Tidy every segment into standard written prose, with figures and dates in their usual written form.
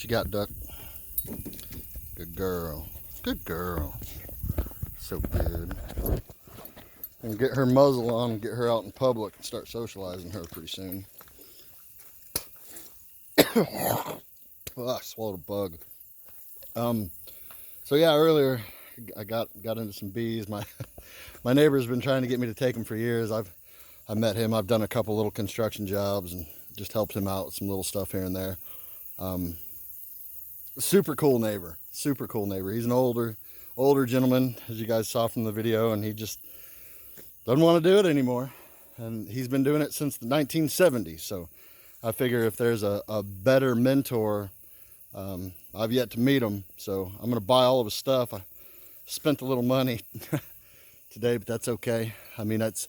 What you got, Duck? Good girl. Good girl. So good. And get her muzzle on and get her out in public and start socializing her pretty soon. Oh, I swallowed a bug. So yeah, earlier I got into some bees. My neighbor's been trying to get me to take them for years. I met him. I've done a couple little construction jobs and just helped him out with some little stuff here and there. Super cool neighbor. Super cool neighbor. He's an older gentleman, as you guys saw from the video, and he just doesn't want to do it anymore. And he's been doing it since the 1970s. So I figure if there's a better mentor, I've yet to meet him. So I'm going to buy all of his stuff. I spent a little money today, but that's okay. I mean, that's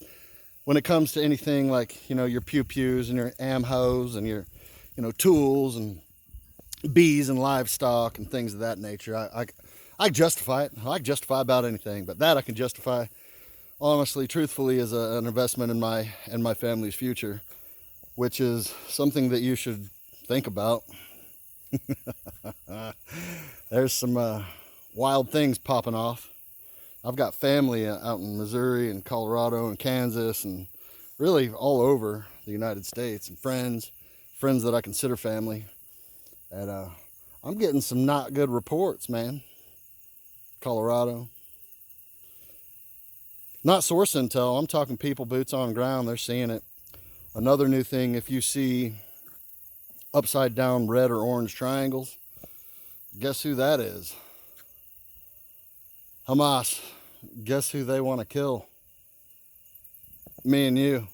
when it comes to anything like, your pew-pews and your am-hos and your, tools and bees and livestock and things of that nature. I justify it. I justify about anything, but that I can justify honestly, truthfully, as an investment in my family's future, which is something that you should think about. There's some wild things popping off. I've got family out in Missouri and Colorado and Kansas and really all over the United States, and friends that I consider family. And I'm getting some not good reports, man. Colorado. Not source intel, I'm talking people boots on ground, they're seeing it. Another new thing, if you see upside down red or orange triangles, guess who that is? Hamas. Guess who they want to kill? Me and you.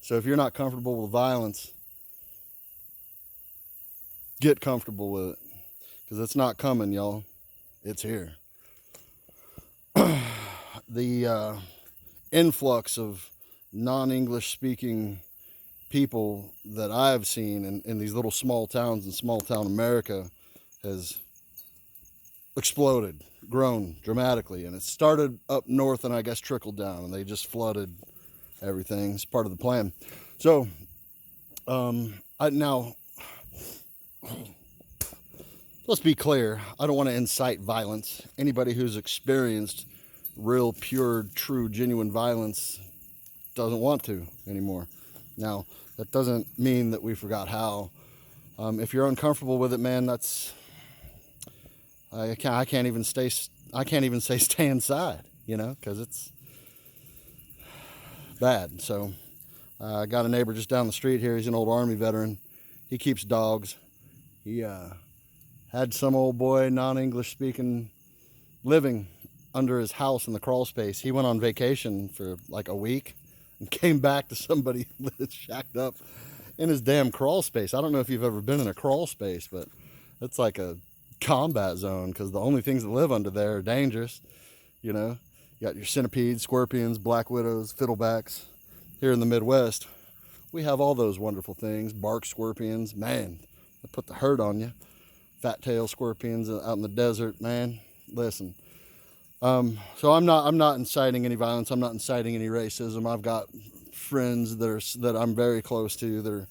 So if you're not comfortable with violence, get comfortable with it, because it's not coming, y'all. It's here. The influx of non-English speaking people that I've seen in these little small towns in small town America has exploded, grown dramatically, and it started up north and I guess trickled down, and they just flooded everything. It's part of the plan. So now let's be clear, I don't want to incite violence. Anybody who's experienced real, pure, true, genuine violence doesn't want to anymore. Now, that doesn't mean that we forgot how. If you're uncomfortable with it, man, that's I can't even say stay inside, because it's bad. So I got a neighbor just down the street here. He's an old Army veteran. He keeps dogs. He had some old boy, non-English speaking, living under his house in the crawl space. He went on vacation for like a week and came back to somebody that's shacked up in his damn crawl space. I don't know if you've ever been in a crawl space, but it's like a combat zone, because the only things that live under there are dangerous. You got your centipedes, scorpions, black widows, fiddlebacks. Here in the Midwest, we have all those wonderful things. Bark scorpions, man, they put the hurt on you. Fat tail scorpions out in the desert, man. Listen. So I'm not inciting any violence. I'm not inciting any racism. I've got friends that I'm very close to that are,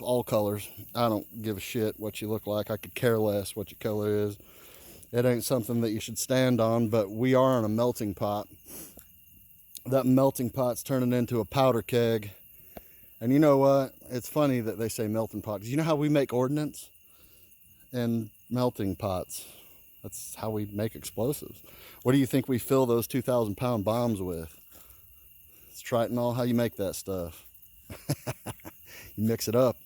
all colors. I don't give a shit what you look like. I could care less what your color is. It ain't something that you should stand on, but we are in a melting pot. That melting pot's turning into a powder keg. And you know what? It's funny that they say melting pot, because you know how we make ordnance? And melting pots. That's how we make explosives. What do you think we fill those 2,000-pound bombs with? It's Tritonol. How you make that stuff? You mix it up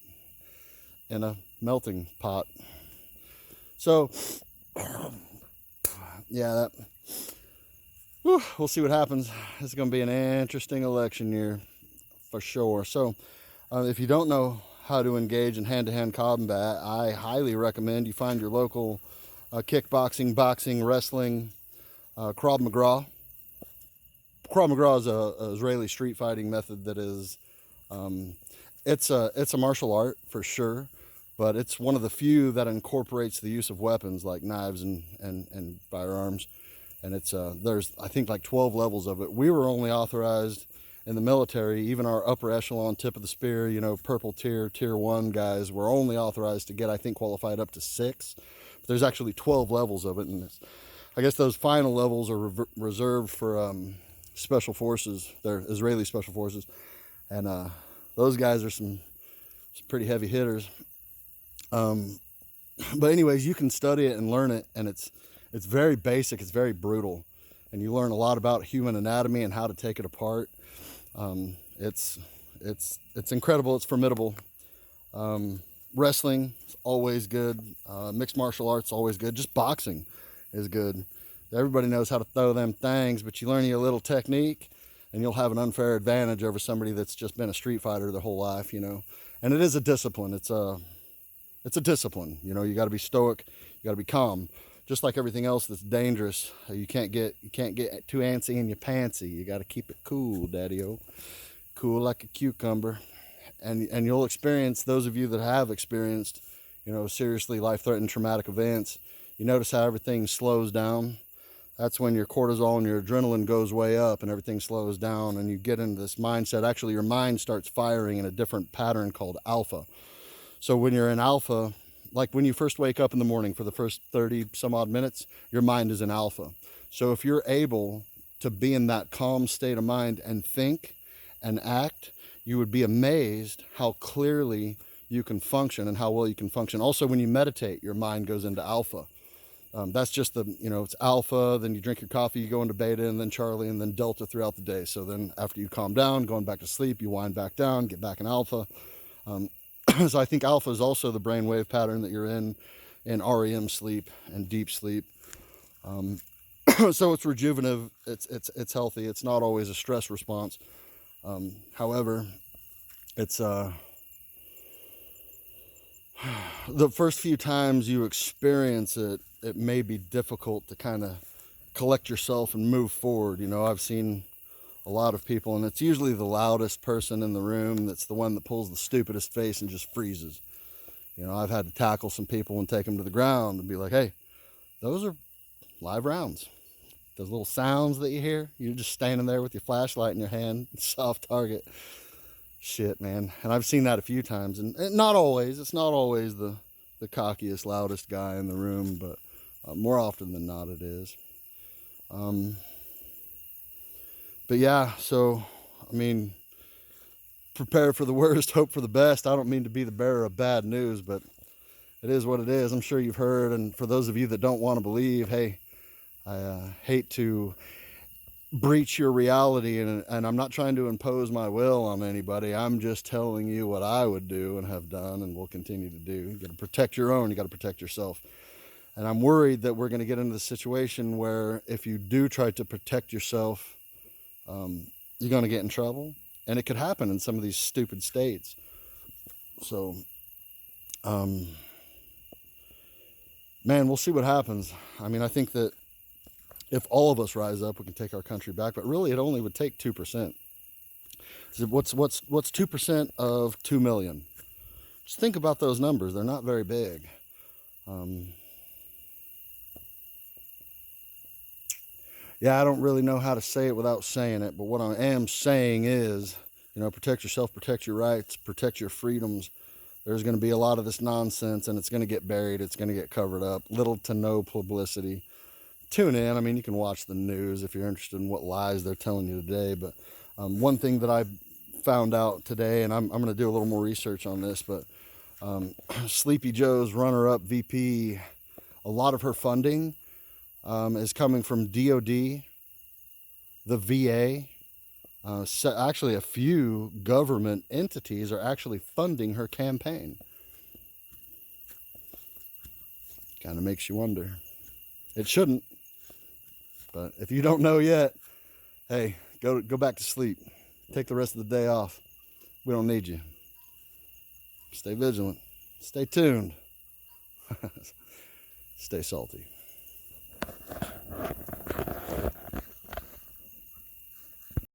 in a melting pot. So, yeah, we'll see what happens. This is going to be an interesting election year for sure. So, if you don't know how to engage in hand-to-hand combat, I highly recommend you find your local kickboxing, boxing, wrestling, Krav Maga. Krav Maga is a Israeli street fighting method that is, it's a martial art for sure, but it's one of the few that incorporates the use of weapons like knives and firearms. And it's there's I think like 12 levels of it. We were only authorized in the military, even our upper echelon, tip of the spear, you know, purple tier, tier 1 guys were only authorized to get, I think, qualified up to 6. But there's actually 12 levels of it, and I guess those final levels are reserved for special forces. They're Israeli special forces, and those guys are some pretty heavy hitters. But anyways, you can study it and learn it, and it's very basic, it's very brutal, and you learn a lot about human anatomy and how to take it apart. It's incredible, it's formidable. Wrestling is always good. Mixed martial arts always good. Just boxing is good. Everybody knows how to throw them things, but you learn your little technique and you'll have an unfair advantage over somebody that's just been a street fighter their whole life, you know. And it is a discipline. It's a discipline. You know, you got to be stoic, you got to be calm. Just like everything else that's dangerous, you can't get too antsy in your pantsy. You got to keep it cool, daddy-o. Cool like a cucumber. And you'll experience, those of you that have experienced, you know, seriously life-threatening traumatic events, you notice how everything slows down. That's when your cortisol and your adrenaline goes way up and everything slows down, and you get into this mindset. Actually, your mind starts firing in a different pattern called alpha. So when you're in alpha, like when you first wake up in the morning, for the first 30 some odd minutes, your mind is in alpha. So if you're able to be in that calm state of mind and think and act, you would be amazed how clearly you can function and how well you can function. Also, when you meditate, your mind goes into alpha. That's just the, you know, it's alpha, then you drink your coffee, you go into beta, and then Charlie, and then delta throughout the day. So then after you calm down, going back to sleep, you wind back down, get back in alpha. So I think alpha is also the brainwave pattern that you're in REM sleep and deep sleep. So it's rejuvenative, it's healthy. It's not always a stress response. However, it's the first few times you experience it, it may be difficult to kind of collect yourself and move forward. You know, I've seen a lot of people, and it's usually the loudest person in the room that's the one that pulls the stupidest face and just freezes. You know, I've had to tackle some people and take them to the ground and be like, hey, those are live rounds. Those little sounds that you hear, you're just standing there with your flashlight in your hand, soft target. Shit, man. And I've seen that a few times, and not always. It's not always the cockiest, loudest guy in the room, but more often than not it is. But yeah, so, I mean, prepare for the worst, hope for the best. I don't mean to be the bearer of bad news, but it is what it is. I'm sure you've heard, and for those of you that don't want to believe, hey, I hate to breach your reality, and I'm not trying to impose my will on anybody. I'm just telling you what I would do and have done and will continue to do. You got to protect your own, you got to protect yourself. And I'm worried that we're going to get into the situation where if you do try to protect yourself, you're going to get in trouble, and it could happen in some of these stupid states. So man, we'll see what happens. I mean, I think that if all of us rise up, we can take our country back, but really it only would take 2%. So what's 2% of 2 million? Just think about those numbers. They're not very big. Yeah, I don't really know how to say it without saying it, but what I am saying is, you know, protect yourself, protect your rights, protect your freedoms. There's going to be a lot of this nonsense, and it's going to get buried. It's going to get covered up. Little to no publicity. Tune in. I mean, you can watch the news if you're interested in what lies they're telling you today. But one thing that I found out today, and I'm going to do a little more research on this, but Sleepy Joe's runner-up VP, a lot of her funding is coming from DOD, the VA. So actually, a few government entities are actually funding her campaign. Kind of makes you wonder. It shouldn't, but if you don't know yet, hey, go back to sleep. Take the rest of the day off. We don't need you. Stay vigilant. Stay tuned. Stay salty.